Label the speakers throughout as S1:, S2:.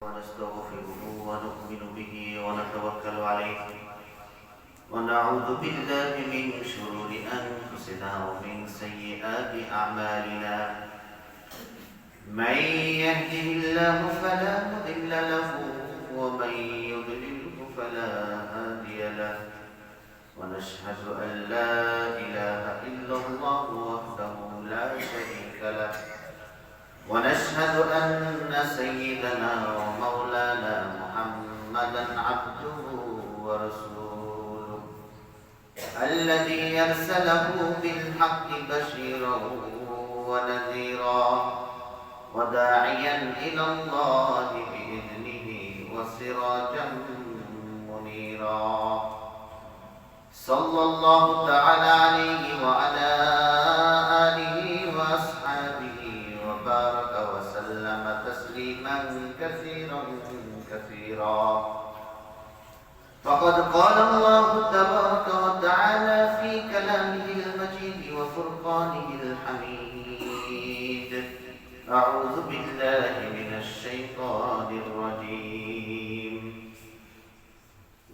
S1: ونستغفره ونؤمن به ونتوكل عليه ونعوذ بالله من شرور أنفسنا ومن سيئات أعمالنا من يهده الله فلا مضل له ومن يضلله فلا هادي له ونشهد أن لا إله إلا الله وحده لا شريك له ونشهد أن سيدنا ومولانا محمدا عبده ورسوله الذي أرسله بالحق بشيرا ونذيرا وداعيا إلى الله بإذنه وسراجا منيرا صلى الله تعالى عليه وعلى آله وأصحابه وبارك وسلم تسليما كثيرا كثيرا فقد قال الله تبارك وتعالى في كلامه المجيد وفرقانه الحميد أعوذ بالله من الشيطان الرجيم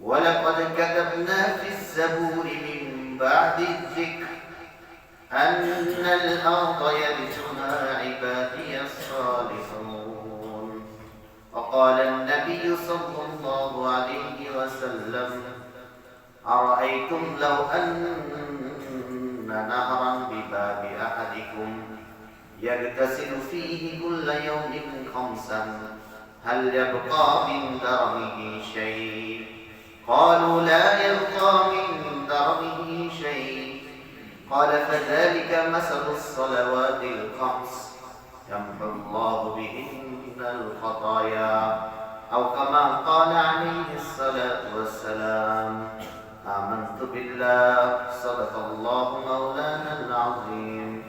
S1: ولقد كتبنا في الزبور من بعد الذكر أن الأرض يرثها عبادي الصالحون وقال النبي صلى الله عليه وسلم أرأيتم لو أن نهرا بباب أحدكم يغتسل فيه كل يوم خمسا هل يبقى من درنه شيء قالوا لا يبقى من درنه شيء قال فذلك مثل الصلوات الخمس يمحو الله بهن الخطايا أو كما قال عليه الصلاة والسلام آمنت بالله صدق الله مولانا العظيم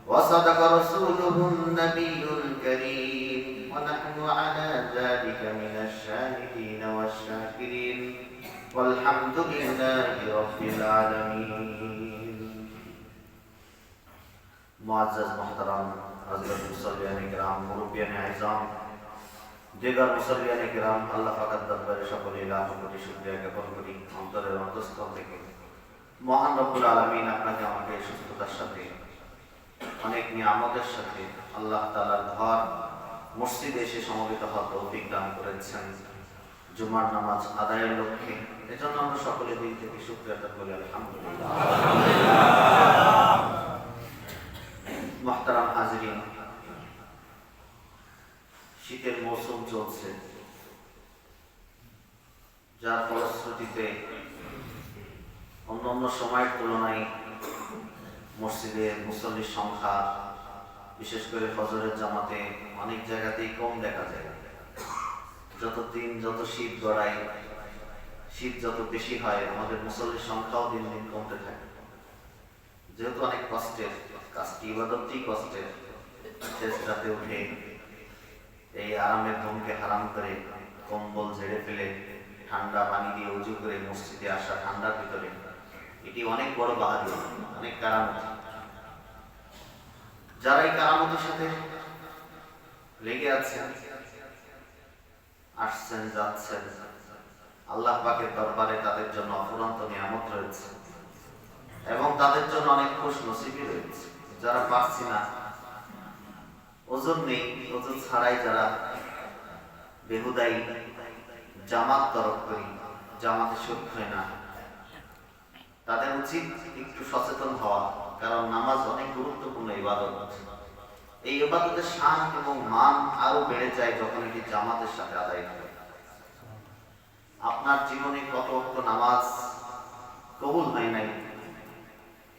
S1: وصدق رسوله النبي الكريم ونحن على ذلك من الشاهدين والشاكرين والحمد لله رب العالمين मुअज़्ज़ज़ मोहतरम हज़रत मुसल्लियाने किराम मुरब्बियाने आज़म दिगर मुसल्लियाने किराम আল্লাহ পাকের দরবারে সকলে লাখ কোটি শুকরিয়া জ্ঞাপন করি অন্তরের অন্তঃস্থল থেকে মহান রব্বুল আলামিন আপনাকে আমাকে সুস্থতার সাথে অনেক নিয়ামতের সাথে আল্লাহ তাআলার ঘর মসজিদে এসে সমবেত হওয়ার তৌফিক দান করেছেন জুমার নামাজ আদায়ের লক্ষ্যে এজন্য আমরা সকলে দিল থেকে শুকরিয়া আদায় করি আলহামদুলিল্লাহ মুহতারাম হাজিরিন শীতের মৌসুম চলছে যার ফলশ্রুতিতে অন্যান্য সময়ের তুলনায় মসজিদে মুসল্লির সংখ্যা বিশেষ করে ফজরের জামাতে অনেক জায়গাতেই কম দেখা যায় যত শীত গড়ায় শীত যত বেশি হয় আমাদের মুসল্লির সংখ্যাও দিন দিন কমতে থাকে যেহেতু অনেক কষ্টের কাজটি ইবাদতই কষ্টের শেষ রাতে উঠে এই আরামের ঘুমকে হারাম করে কম্বল ঝেড়ে ফেলে ঠান্ডা পানি দিয়ে উজু করে মসজিদে আসা ঠান্ডার ভিতরে এটি অনেক বড় বাহাদুর অনেক কারামত যারা এই কারামতের সাথে লেগে আছেন আসছেন যাচ্ছেন আল্লাহ পাকের দরবারে তাদের জন্য অফুরন্ত নিয়ামত রয়েছে এবং তাদের জন্য অনেক খুশ নসিবই রয়েছে যারা পারছি না ওজন নেই ওজন ছাড়াই যারা বেহুদাই জামাত তরফ করি জামাতে সুখ হয় না তাদের উচিত একটু সচেতন হওয়া কারণ নামাজ অনেক গুরুত্বপূর্ণ ইবাদত এই ইবাদতের শান এবং মান আরো বেড়ে যায় যখন এটি জামাতের সাথে আদায় হয় আপনার জীবনে কত ওয়াক্ত নামাজ কবুল হয় নাই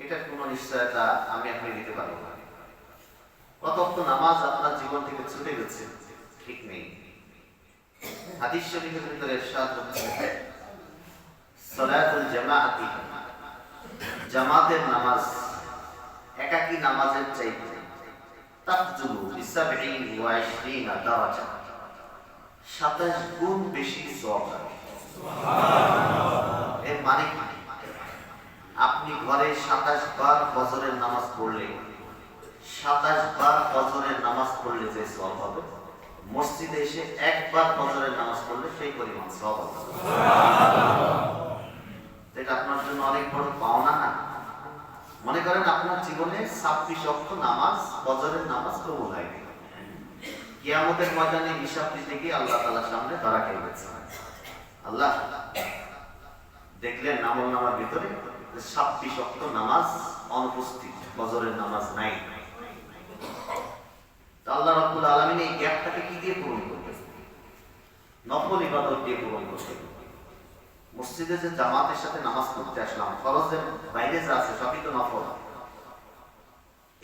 S1: এটার কোনো নিশ্চয়তা আমি আপনি দিতে পারবো না কত ওয়াক্ত নামাজ আপনার জীবন থেকে ছুটে গেছে ঠিক নেই হাদিস শরীফের ভিতরে ইরশাদ হচ্ছে সালাতুল জামাআতি জামাতের নামাজ একাকী নামাজের চাইতে তাফজুলু বি27 দারাজা 27 গুণ বেশি সওয়াব সুবহানাল্লাহ এর মানে আপনি ঘরে 27 বার ফজরের নামাজ পড়লে 27 বার ফজরের নামাজ পড়লে যে সওয়াব হবে মসজিদে এসে একবার ফজরের নামাজ পড়লে সেই পরিমাণ সওয়াব হবে। এটা আপনার জন্য অনেক বড় পাওনা না? মনে করেন আপনার জীবনে 26 ওয়াক্ত নামাজ, ফজরের নামাজ কবুল হয় গেল, কিয়ামতের ময়দানে হিসাব দিতে গিয়ে আল্লাহ তাআলার সামনে ধরা খেয়ে গেছে। আল্লাহ দেখলেন আমলনামার ভিতরে 26 ওয়াক্ত নামাজ অনুপস্থিত, ফজরের নামাজ নাই। আল্লাহ রাব্বুল আলামিন এই গ্যাপটাকে কি দিয়ে পূরণ করবেন? নফল ইবাদত দিয়ে পূরণ করবেন। মসজিদে যে জামাতের সাথে নামাজ পড়তে আসলাম, ফরজের বাইরে যা আছে সবই তো নফল।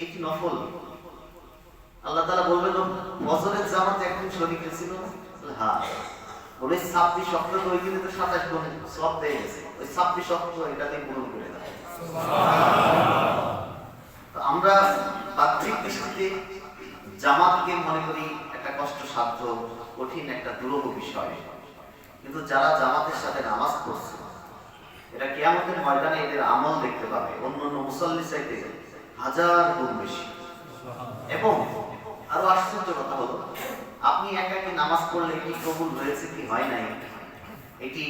S1: এই কি নফল? আল্লাহ তাআলা বলবেন ফজরের জামাতে একদিন শরীক ছিল, হ্যাঁ, বলে 26 ওয়াক্ত তো ওই দিনে তো 27 গুণ সওয়াব পেয়ে গেছে, ওই 26 ওয়াক্ত এটা দিয়ে পূরণ করে দাও। সুবহানাল্লাহ। আমরা বাহ্যিক দৃষ্টিতে জামাতকে মনে করি একটা কষ্টসাধ্য, কঠিন, একটা দুরূহ বিষয়, কিন্তু যারা জামাতের সাথে নামাজ পড়ছে এরা কিয়ামতের ময়দানে এদের আমল দেখতে পাবে অন্যান্য মুসল্লি চাইতে 1000 গুণ বেশি। এবং আরো আশ্চর্য কথা হলো, আপনি একাকি নামাজ পড়লে কি কবুল হয়েছে কি হয় নাই, এটি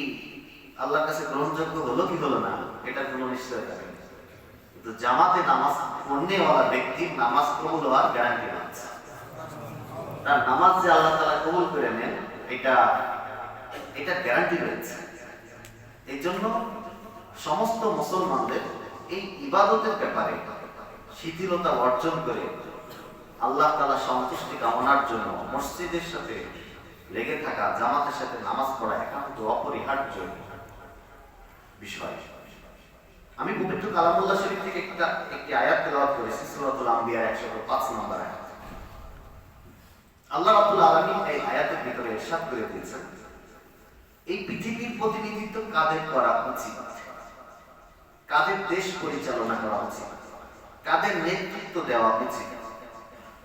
S1: আল্লাহর কাছে গ্রহণযোগ্য হলো কি হলো না, এটার কোনো নিশ্চয়তা নেই। কিন্তু জামাতে নামাজ পড়নেওয়ালা ব্যক্তির নামাজ কবুল হওয়ার গ্যারান্টি আছে। তার নামাজ যে আল্লাহ তাআলা কবুল করে নেন, এটা গ্যারান্টি রয়েছে। এই জন্য সমস্ত মুসলমানদের এই ইবাদতের ব্যাপারে শিথিলতা অর্জন করে আল্লাহ তাআলা সন্তুষ্টি কামনার জন্য মসজিদের সাথে লেগে থাকা, জামাতের সাথে নামাজ পড়া একান্ত অপরিহার্য বিষয়। আমি পবিত্র কালামুল্লাহ শরীফ থেকে একটি আয়াত তেলাওয়াত করেছি, সূরাতুল আম্বিয়া 105 নম্বর আয়াত। আল্লাহ রাব্বুল আলামিন এই আয়াতের ভিতরে ইরশাদ করে দিয়েছেন, এই পৃথিবীর প্রতিনিধিত্ব কাদের করা উচিত, কাদের দেশ পরিচালনা করা উচিত, কাদের নেতৃত্ব দেওয়া উচিত,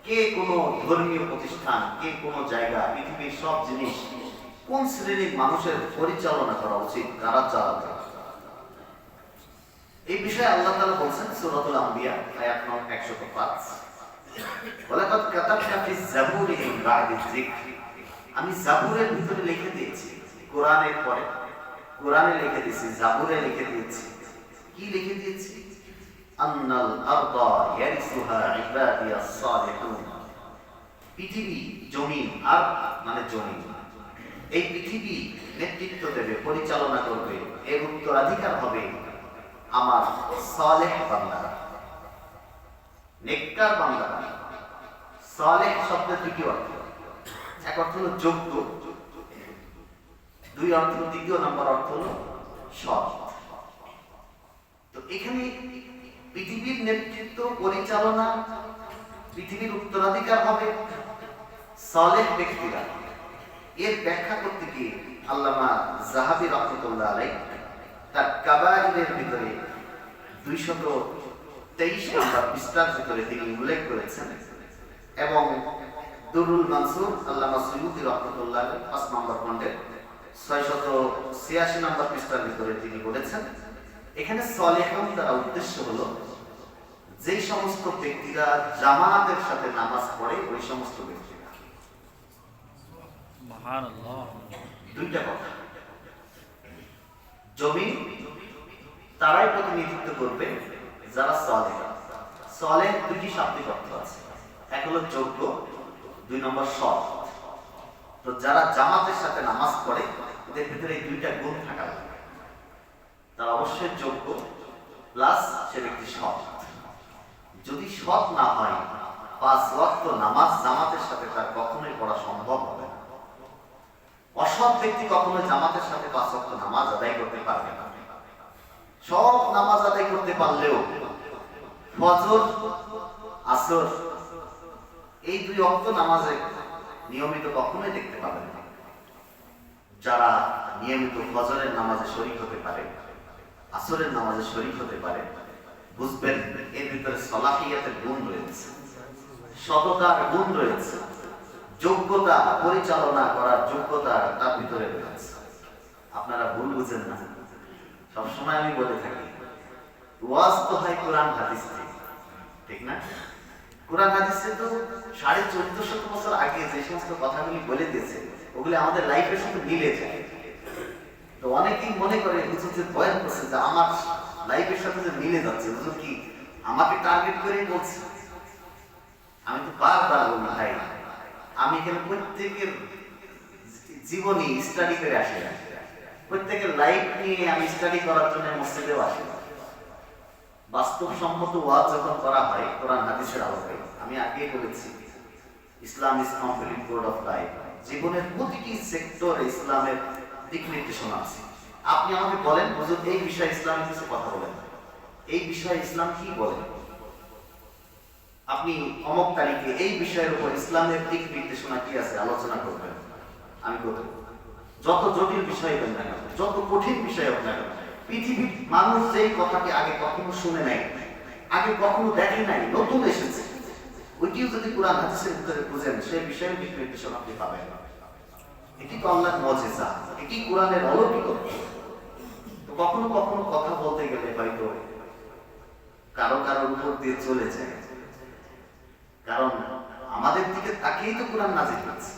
S1: কে কোন ধর্মীয় প্রতিষ্ঠান, কে কোন জায়গা, পৃথিবীর সব জিনিস কোন শ্রেণীর মানুষের পরিচালনা করা উচিত, কারা চালাবে, এই বিষয়ে আল্লাহ তাআলা বলছেন সূরাতুল আম্বিয়া আয়াত নম্বর 105, ওয়ালাকাদ কাতাবনা ফিজ জাবুরি মিন বা'দি যিকর, আমি জাবুরের ভিতরে লিখে দিয়েছি, কোরআনের পরে কোরআনে লিখে দিয়েছি, জাবুরে লিখে দিয়েছি। কি লিখে দিয়েছি? আন্নাল আরদা ইয়ারিসুহা ইবাদিয়াস সালিহুন, পৃথিবী, জমিন, আর মানে জমিন, এই পৃথিবী নেতৃত্ব দেবে, পরিচালনা করবে, এর উত্তরাধিকার হবে আমার সালেহ বান্দারা, নেককার বান্দারা। সালেহ শব্দের দুটি অর্থ, এক অর্থ হলো যোগ্য, দুই অর্থ, দ্বিতীয় নম্বর অর্থ হলো সৎ। তো এখানে পৃথিবীর নেতৃত্ব, পরিচালনা, পৃথিবীর উত্তরাধিকার হবে সালেহ ব্যক্তিরা। এর ব্যাখ্যা করতে গিয়ে আল্লামা যাহাবী রাহমাতুল্লাহ আলাইহি তার কাবাইরের ভিতরে 223 নম্বর পৃষ্ঠার ভিতরে তিনি উল্লেখ করেছেন, এবং দুরুল মানসুর আল্লামা সুয়ুতী রাহমাতুল্লাহ আলাইহি 5 নম্বর খণ্ডের 686 নম্বর পৃষ্ঠার ভিতরে তিনি বলেছেন, এখানে সালেহুন দ্বারা উদ্দেশ্য হলো যে সমস্ত ব্যক্তিরা জামাতের সাথে নামাজ পড়ে, ওই সমস্ত ব্যক্তিরা। সুবহানাল্লাহ। দুইটা কথা, জমিন তারাই প্রতিনিধিত্ব করবে যারা সালেহ। সালেহ দুটি শাব্দিক অর্থ আছে, এক হলো যোগ্য, দুই নম্বর সৎ। তো যারা জামাতের সাথে নামাজ পড়ে এদের ভিতরে এই দুইটা গুণ থাকা লাগে, তারা অবশ্যই যোগ্য প্লাস সে ব্যক্তি সৎ। যদি সৎ না হয় 5 ওয়াক্ত নামাজ জামাতের সাথে তার কখনোই পড়া সম্ভব হবে না। অসৎ ব্যক্তি কখনোই জামাতের সাথে 5 ওয়াক্ত নামাজ আদায় করতে পারবে না। সব নামাজ আদায় করতে পারলেও ফজর, আসর, এই 2 ওয়াক্ত নামাজে নিয়মিত কখনোই দেখতে পাবেন না। যারা নিয়মিত ফজরের নামাজে শরীক হতে পারে, আসরের নামাজে শরীক হতে পারে, বুঝবেন এর ভিতরে সালাহিয়াতের গুণ রয়েছে, সততার গুণ রয়েছে, যোগ্যতা, পরিচালনা করার যোগ্যতা তার ভিতরে রয়েছে। আপনারা ভুল বুঝেন না, সবসময় আমি বলে থাকি ওয়াজ তো হয় কোরআন হাদিস থেকে, ঠিক না? কোরআন হাদিসে তো 1450 বছর আগে যে সমস্ত কথাগুলি বলে দিয়েছে ওগুলি আমাদের লাইফের সাথে মিলে যায়। তো অনেকেই মনে করে হুজুর যে বয়ান করছে যে আমার লাইফের সাথে যে মিলে যাচ্ছে, হুজুর কি আমাকে টার্গেট করে বলছে? আমি তো বারবার বলি ভাই, আমি এখানে প্রত্যেকের জীবনী স্টাডি করে আসি, প্রত্যেকের লাইফ নিয়ে আমি স্টাডি করার জন্য মসজিদেও আসি। বাস্তবসম্মত ওয়াজ যখন করা হয় কোরআন হাদিসের আলোকে, আমি আগেই বলেছি Islam is complete code of life. জীবনের প্রতিটি সেক্টরে ইসলামের দিক নির্দেশনা আছে। আপনি আমাকে বলেন হুজুর এই বিষয়ে ইসলামের কিছু কথা বলেন, এই বিষয়ে ইসলাম কি বলে, আপনি অমুক তারিখে এই বিষয়ের উপর ইসলামের দিক নির্দেশনা কি আছে আলোচনা করবেন, আমি করব। যত জটিল বিষয় হোক না কেন, যত কঠিন বিষয় হোক না কেন, পৃথিবীর মানুষ যেই কথাকে আগে কখনো শুনে নাই, আগে কখনো দেখে নাই, নতুন এসেছে, ওইটিও যদি কোরআন হাদিসের ভিতরে খুঁজেন সেই বিষয়ের দিক নির্দেশনা আপনি পাবেন। এটি তো আল্লাহর মুজিজা, এটি কোরআনের অলৌকিকত্ব। তো কখনো কখনো কথা বলতে গেলে হয়তো কারো কারোর উপর দিয়ে চলে যায়, কারণ আমাদের দিকে তাকিয়েই তো কোরআন নাজিল হয়েছে।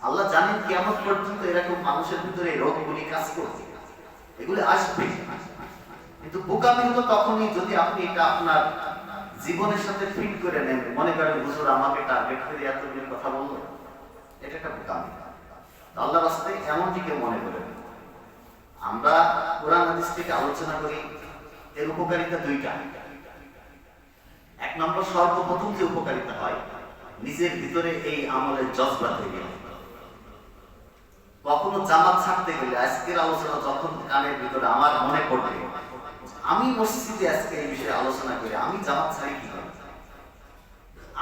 S1: আল্লাহ জানেন কিয়ামত পর্যন্ত এরকম মানুষের ভিতরে রোগগুলি কাজ করবে, এগুলি আসবে। কিন্তু বোকামি হলো তখনই যদি আপনি এটা আপনার জীবনের সাথে ফিট করে নেন, মনে করেন হুজুর আমাকে টার্গেট করে এতগুলি কথা বললো, এটা একটা বোকামি। আল্লাহ রাস্তায় এমনটি কেউ মনে করেন। আমরা কোরআন হাদিস থেকে আলোচনা করি, এর উপকারিতা দুইটা। এক নম্বর, সর্বপ্রথম যে উপকারিতা হয়, নিজের ভিতরে এই আমলের জজবা তৈরি হয়। কখনো জামাত ছাড়তে গেলে আজকের আলোচনা যখন কানের ভিতরে আমার মনে পড়বে, আমি মসজিদে আজকে এই বিষয়ে আলোচনা করি, আমি জামাত ছাড়ি কিভাবে,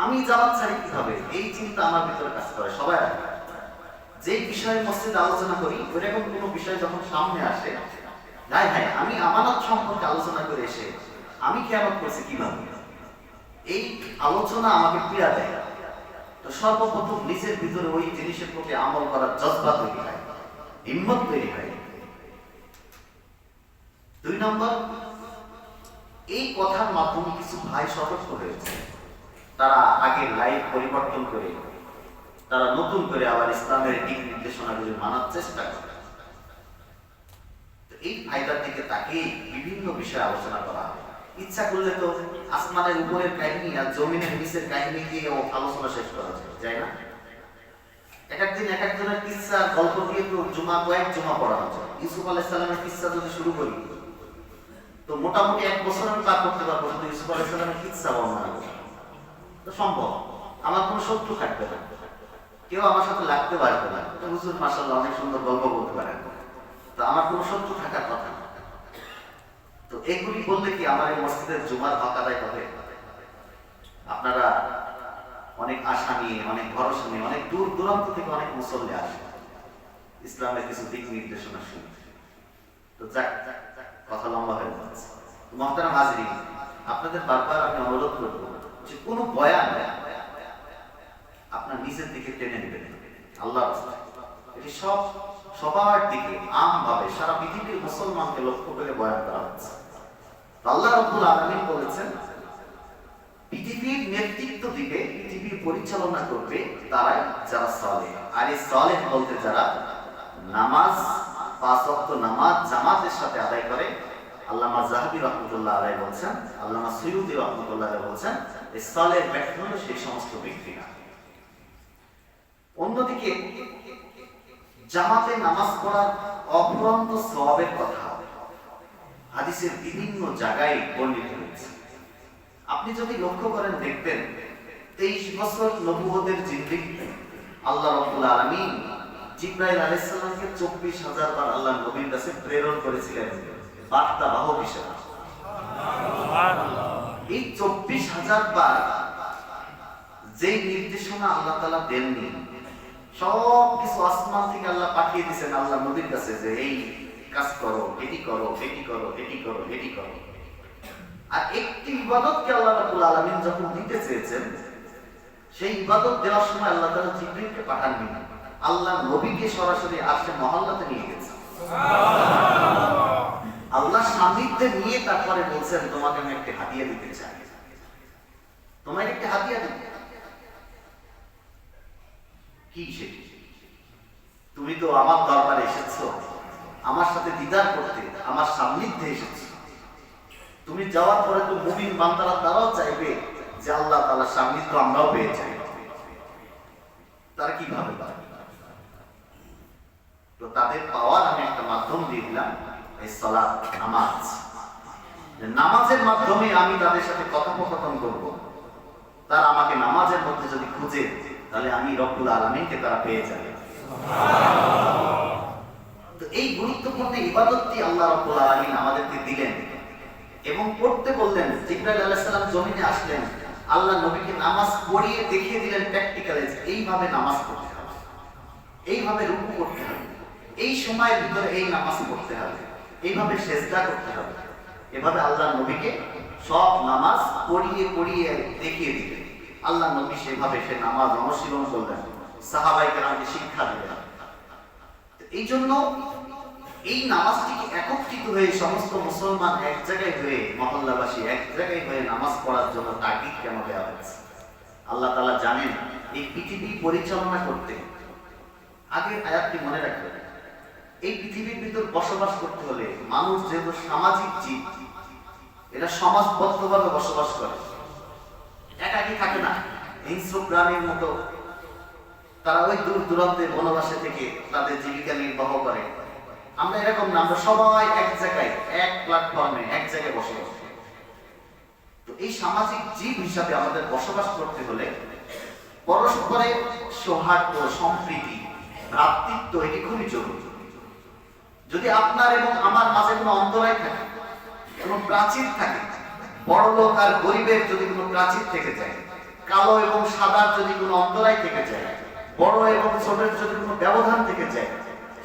S1: আমি জামাত ছাড়ি কিভাবে, এই চিন্তা আমার ভিতরে কাজ করে। সবাই যে বিষয়ে মসজিদে আলোচনা করি ওইরকম কোনো বিষয় যখন সামনে আসে, ভাই ভাই আমি আমানত সম্পর্কে আলোচনা করে এসে আমি কিয়ামত করছি কিভাবে, এই আলোচনা আমাকে পীড়া দেয়। তো সর্বপ্রথম নিজের ভিতরে ওই জিনিসের প্রতি আমল করার জজবা তৈরি হয়, হিম্মত তৈরি হয়। দুই নম্বর, এই কথার মাধ্যমে কিছু ভাই সতর্ক হয়েছে, তারা আগের লাইফ পরিবর্তন করে তারা নতুন করে আবার ইসলামের দিক নির্দেশনাগুলি মানার চেষ্টা করে। এই ফায়দার দিকে তাকিয়ে বিভিন্ন বিষয়ে আলোচনা করা হয়। ইচ্ছা করলে তো আসমানের উপরের কাহিনী আর জমিনের নিচের কাহিনী দিয়ে আলোচনা শেষ করা যায় না? এক একদিন এক একজনের কিচ্ছা গল্প দিয়ে তো কয়েক জুমা পড়ানো যায়। ইউসুফ আলাইহিস সালামের কিচ্ছা যদি শুরু করি তো মোটামুটি 1 বছর আমি পার করতে পারবো শুধু ইউসুফ আলাইহিস সালামের কিচ্ছা বর্ণনা করে। তো সম্ভব, আমার কোনো শত্রু থাকবে না, কেউ আমার সাথে লাগতে পারবে না। তো হুজুর মাশাআল্লাহ অনেক সুন্দর গল্প বলতে পারেন, তো আমার কোনো শত্রু থাকার কথা না। তো এগুলি বললে কি আমার এই মসজিদের জুমার হক আদায় হবে? আপনারা অনেক আশা নিয়ে, অনেক ভরসা নিয়ে, অনেক দূর দূরান্ত থেকে অনেক মুসল্লি আসে ইসলামের কিছু দিক নির্দেশনা শুনে। তো যাক, কথা লম্বা হয়ে যাচ্ছে। মুহতারাম হাজিরিন, আপনাদের বারবার আমি অনুরোধ করব যে কোনো বয়ান আপনার নিজের দিকে টেনে নেবেন আল্লাহর রাস্তায়। এটি সবার দিকে আমভাবে সারা পৃথিবীর মুসলমানকে লক্ষ্য করে বয়ান করা হচ্ছে। আল্লাহ রাব্বুল আলামিন বলেছেন পৃথিবীর নেতৃত্ব দিবে, পৃথিবীর পরিচালনা করবে তারাই যারা সালেহ। আর এই সালেহ বলতে যারা নামাজ, 5 ওয়াক্ত নামাজ জামাতের সাথে আদায় করে। আল্লামা যাহাবী রাহমাতুল্লাহ আলাইহি বলেছেন, আল্লামা সুয়ুতী রাহমাতুল্লাহ আলাইহি বলেছেন এই সালেহ ব্যক্তি হলো সেই সমস্ত ব্যক্তিরা। অন্যদিকে জামাতে নামাজ পড়ার অফুরন্ত সওয়াবের কথা হাদিসের বিভিন্ন জায়গায় বর্ণিত হয়েছে। আপনি যদি লক্ষ্য করেন দেখবেন 23 বছর নবুয়তের জিন্দেগিতে আল্লাহ রাব্বুল আলামিন জিবরাইল আলাইহিস সালামকে 24,000 বার আল্লাহ নবীর কাছে প্রেরণ করেছিলেন বার্তা বাহক হিসেবে। এই 24,000 বার যেই নির্দেশনা আল্লাহ তাআলা দেননি, সব কিছু আসমান থেকে আল্লাহ পাঠিয়ে দিয়েছেন আল্লাহ নবীর কাছে যে এই কাজ করো, এটি করো, এটি করো, এটি করো, এটি করো। আর একটি ইবাদতকে আল্লাহ রাব্বুল আলামিন যখন দিতে চেয়েছেন, সেই ইবাদত দেওয়ার সময় আল্লাহ তাআলা জিবরীলকে পাঠাননি, আল্লাহ নবীকে সরাসরি আরশে মহল্লাতে নিয়ে গেছেন। আল্লাহ সান্নিধ্যে নিয়ে তারপরে বলছেন তোমাকে আমি একটা হাদিয়া দিতে চাই। তোমাকে একটা হাদিয়া দেব। কি সেটি? তুমি তো আমার দরবারে এসেছো, আমার সাথে দিদার করতে, আমার সান্নিধ্যে এসেছো। তুমি যাওয়ার পরে তো মুমিন বান্দারা তারাও চাইবে যে আল্লাহ তাআলার সান্নিধ্য আমরাও পেয়ে যাই। তারা কিভাবে পাবে? তো তাদের পাওয়ার আমি একটা মাধ্যম দিয়ে দিলাম, এই সালাত, নামাজ। নামাজের মাধ্যমে আমি তাদের সাথে কথোপকথন করব। তারা আমাকে নামাজের মধ্যে যদি খুঁজে, তাহলে আমি রব্বুল আলামিনকে তারা পেয়ে যাবে। তো এই গুরুত্বপূর্ণ ইবাদতটি আল্লাহ রব্বুল আলামিন আমাদেরকে দিলেন এবং পড়তে বললেন। জিবরাইল আলাইহিস সালাম জমিনে আসলেন, আল্লাহ নবীকে নামাজ পড়িয়ে দেখিয়ে দিলেন প্র্যাকটিক্যালি, এইভাবে নামাজ পড়তে হবে, এইভাবে রুকু করতে হবে, এই সময়ের ভিতরে এই নামাজ পড়তে হবে, এইভাবে সেজদা করতে হবে। এভাবে আল্লাহ নবীকে সব নামাজ পড়িয়ে পড়িয়ে দেখিয়ে দিলেন। আল্লাহ নবী সেভাবে সে নামাজ অনুশীলন করলেন, সাহাবায়ে কেরামকে শিক্ষা দিলেন। এই জন্য এই নামাজটিকে একত্রিত হয়ে সমস্ত মুসলমান এক জায়গায় হয়ে, মহল্লাবাসী এক জায়গায় হয়ে নামাজ পড়ার জন্য তাগিদ কেন দেওয়া হয়েছে? আল্লাহ তাআলা জানেন এই পৃথিবী পরিচালনা করতে, আগের আয়াতটি মনে রাখবেন, এই পৃথিবীর ভিতর বসবাস করতে হলে মানুষ যেহেতু সামাজিক জীব, এরা সমাজবদ্ধভাবে বসবাস করে, একাকী থাকে না। হিংস্র প্রাণীর মতো তারা ওই দূর দূরান্তের বনবাসে থেকে তাদের জীবিকা নির্বাহ করে। আমরা এরকম না, আমরা সবাই এক জায়গায়, এক প্ল্যাটফর্মে এক জায়গায় বসবাস করি। তো এই সামাজিক জীব হিসাবে আমাদের বসবাস করতে হলে পরস্পরের সৌহার্দ্য, সম্প্রীতি, ভ্রাতৃত্ব এটি খুবই জরুরি। যদি আপনার এবং আমার মাঝে কোনো অন্তরায় থাকে, কোনো প্রাচীর থাকে, বড় লোক আর গরিবের যদি কোনো প্রাচীর থেকে যায়, কালো এবং সাদার যদি কোনো অন্তরায় থেকে যায়, বড় এবং ছোটের যদি কোনো ব্যবধান থেকে যায়,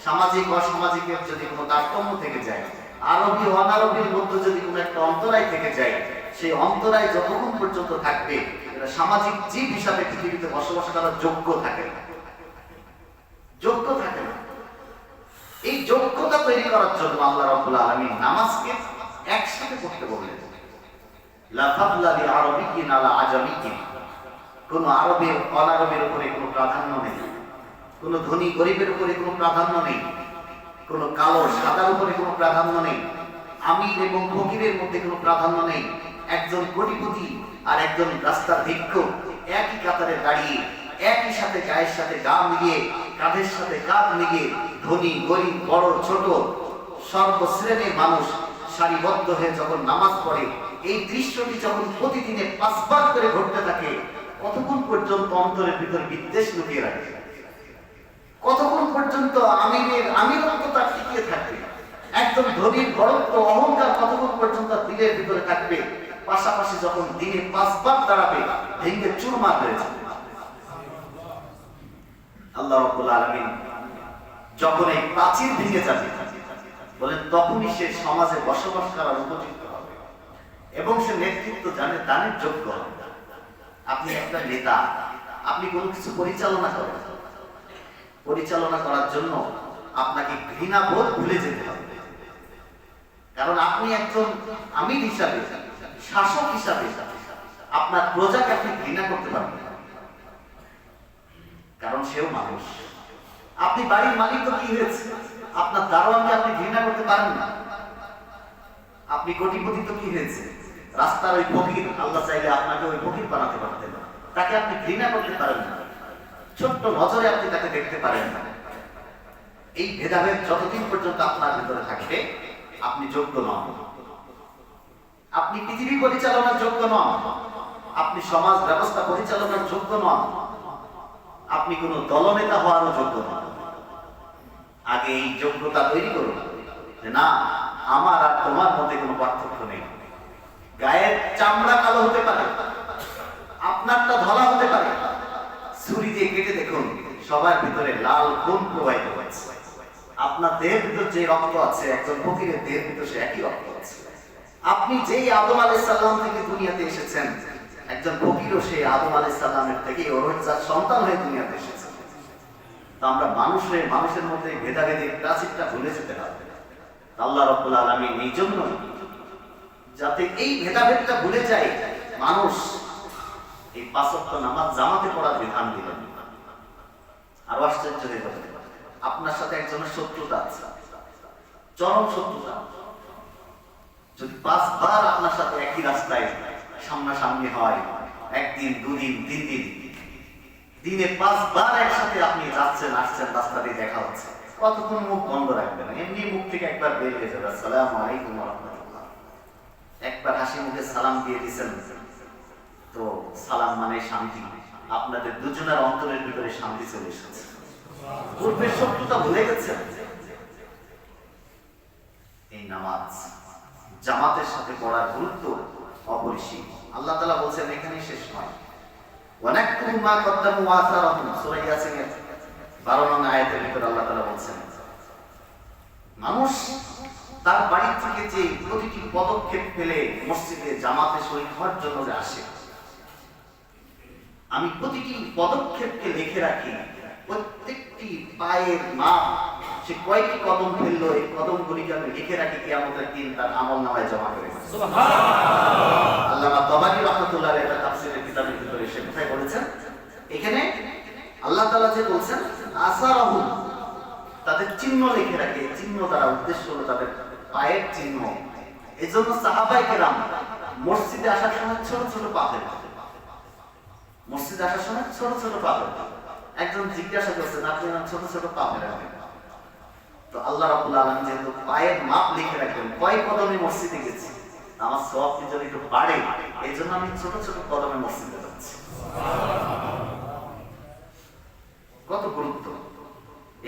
S1: সামাজিক অসামাজিকের যদি কোনো তারতম্য থেকে যায়, আরবি অনারবির মধ্যে যদি কোনো একটা অন্তরায় থেকে যায়, সেই অন্তরায় যতক্ষণ পর্যন্ত থাকবে এটা সামাজিক জীব হিসাবে পৃথিবীতে বসবাস করার যোগ্য থাকে না, যোগ্য থাকে না। এই যোগ্যতা তৈরি করার জন্য আল্লাহ রাব্বুল আলামিন নামাজকে একসাথে পড়তে বললেন। লা ফাদলা লি আরাবিয়্যিন আলা আজামিয়্যিন, কোন আরবের অনারবের উপরে কোনো প্রাধান্য নেই, কোন ধনী গরিবের উপরে কোনো প্রাধান্য নেই, কোন কালো সাদার উপরে কোনো প্রাধান্য নেই, আমির এবং ফকিরের মধ্যে কোনো প্রাধান্য নেই। একজন কোটিপতি আর একজন রাস্তার ভিক্ষুক একই কাতারে দাঁড়িয়ে, একই সাথে গায়ের সাথে গা মিলিয়ে, কাঁধের সাথে কাঁধ মিলিয়ে, ধনী গরিব বড় ছোট সর্বশ্রেণীর মানুষ সারিবদ্ধ হয়ে যখন নামাজ পড়ে, এই দৃশ্যটি যখন প্রতিদিনে 5 বার করে ঘটতে থাকে, কতক্ষণ পর্যন্ত অন্তরের ভিতরে বিদ্বেষ লুকিয়ে রাখে? কতক্ষণ পর্যন্ত আমিরত্ব তার টিকিয়ে থাকবে? একজন ধনীর বড়ত্ব, অহংকার কতক্ষণ পর্যন্ত দিলের ভিতরে থাকবে? পাশাপাশি যখন দিনে 5 বার দাঁড়াবে, ভেঙে চুরমার হয়ে যাবে। আল্লাহ রাব্বুল আলামিন যখন এই প্রাচীর ভেঙে যাবে বলেন, তখনই সে সমাজে বসবাস করার উপযুক্ত হবে এবং সে নেতৃত্ব দানের যোগ্য হবে। আপনি একটা নেতা, আপনি কোনো কিছু পরিচালনা করেন, পরিচালনা করার জন্য আপনাকে ঘৃণা বোধ ভুলে যেতে হবে। কারণ আপনি একজন আমির হিসাবে, শাসক হিসাবে আপনার প্রজাকে আপনি ঘৃণা করতে পারবেন না, কারণ সেও মানুষ। আপনি বাড়ির মালিক তো কি হয়েছে, আপনার দারোয়ানকে আপনি ঘৃণা করতে পারেন না। আপনি কোটিপতি তো কি হয়েছে, রাস্তার ওই ফকির, আল্লাহ চাইলে আপনাকে ওই ফকির বানাতে পারতেন, তাকে আপনি ঘৃণা করতে পারেন না, ছোট্ট নজরে আপনি তাকে দেখতে পারেন না। এই ভেদাভেদ যতদিন পর্যন্ত আপনার ভিতরে থাকবে, আপনি যোগ্য নন। আপনি পৃথিবী পরিচালনার যোগ্য নন, আপনি সমাজ ব্যবস্থা পরিচালনার যোগ্য নন, আপনি কোন দলনেতা হওয়ারও যোগ্য নন। আগে এই যোগ্যতা তৈরি করুন যে না, আমার আর তোমার মধ্যে কোনো পার্থক্য নেই। গায়ের চামড়া কালো হতে পারে, আপনারটা ধলা হতে পারে, ছুরি দিয়ে কেটে দেখুন সবার ভিতরে লাল খুন প্রবাহিত হচ্ছে। আপনার দেহের ভিতর যে রক্ত আছে, একজন ফকিরের দেহের ভিতর সে একই রক্ত আছে। আপনি যেই আদম আলাইহিস সালাম থেকে দুনিয়াতে এসেছেন, একজন ফকিরও সেই আদম আলাইহিস সালামের থেকে ওরজার সন্তান হয়ে দুনিয়াতে এসেছেন। তো আমরা মানুষ হয়ে মানুষের মধ্যে ভেদাভেদের প্রাচীরটা ভুলে যেতে হবে। আল্লাহ রাব্বুল আলামিন এই জন্য যাতে এই ভেদাভেদটা ভুলে যায়, মানুষ এই 5 ওয়াক্ত নামাজ জামাতে পড়ার বিধান দিলেন। আর আশ্চর্য হয়ে যাবে, আপনার সাথে একজনের শত্রুতা আছে, চরম শত্রুতা। যদি 5 বার আপনার সাথে একই রাস্তায় সামনাসামনি হয়, একদিন, দুদিন, 3 দিন, দিনে 5 বার একসাথে আপনি যাচ্ছেন আসছেন, রাস্তা দিয়ে দেখা হচ্ছে, কতক্ষণ মুখ বন্ধ রাখবেন? এমনি মুখ থেকে একবার বের হয়ে যাবে, আসসালামু আলাইকুম ওয়া রাহমাতুল্লাহ। একবার হাসি মুখে সালাম দিয়ে দিয়েছেন, তো সালাম মানে শান্তি, আপনাদের দুজনের অন্তরের ভিতরে শান্তি চলে এসেছে, পূর্বের শত্রুতা ভুলে গেছেন। এই নামাজ জামাতের সাথে পড়ার গুরুত্ব অপরিসীম। আল্লাহ তাআলা বলছেন, এখানেই শেষ নয়, ওয়ানাকুম মা কদ্দামু ওয়া আসারাহুম, সূরা ইয়াসিনের 12 নং আয়াতের ভিতরে আল্লাহ তাআলা বলছেন, মানুষ তার বাড়ি থেকে যে প্রতিটি পদক্ষেপ ফেলে মসজিদে জামাতে শরীক হওয়ার জন্য যে আসে, আমি প্রতিটি পদক্ষেপকে লিখে রাখি, প্রত্যেকটি পায়ের মাপ, সে কয়টি কদম ফেললো, এই কদমগুলিকে আমি লিখে রাখি, কিয়ামতের দিন তার আমলনামায় জমা করে। সুবহানাল্লাহ। আল্লামা তাবারী রাহমাতুল্লাহ আলাইহি তাফসীরের কিতাবের ভিতরে সে কোথায় বলেছেন, এখানে আল্লাহ তাআলা যে বলছেন আসারাহুম, তাদের চিহ্ন লিখে রাখে, চিহ্ন দ্বারা উদ্দেশ্য হলো তাদের পায়ের চিহ্ন। এজন্য সাহাবায়ে কেরাম মসজিদে আসার সময় ছোট ছোট পা ফেলতেন, মসজিদে আসার সময় ছোট ছোট পা ফেলতেন। একজন জিজ্ঞাসা করছেন, আপনি ছোট ছোট পা ফেলেন? তো আল্লাহ রাব্বুল আলামিন যেহেতু পায়ের মাপ লিখে রাখবেন, কয় কদমে মসজিদে গেছি, আমার সওয়াব যদি একটু বাড়ে, এই জন্য আমি ছোট ছোট কদমে মসজিদে যাচ্ছি। কত গুরুত্ব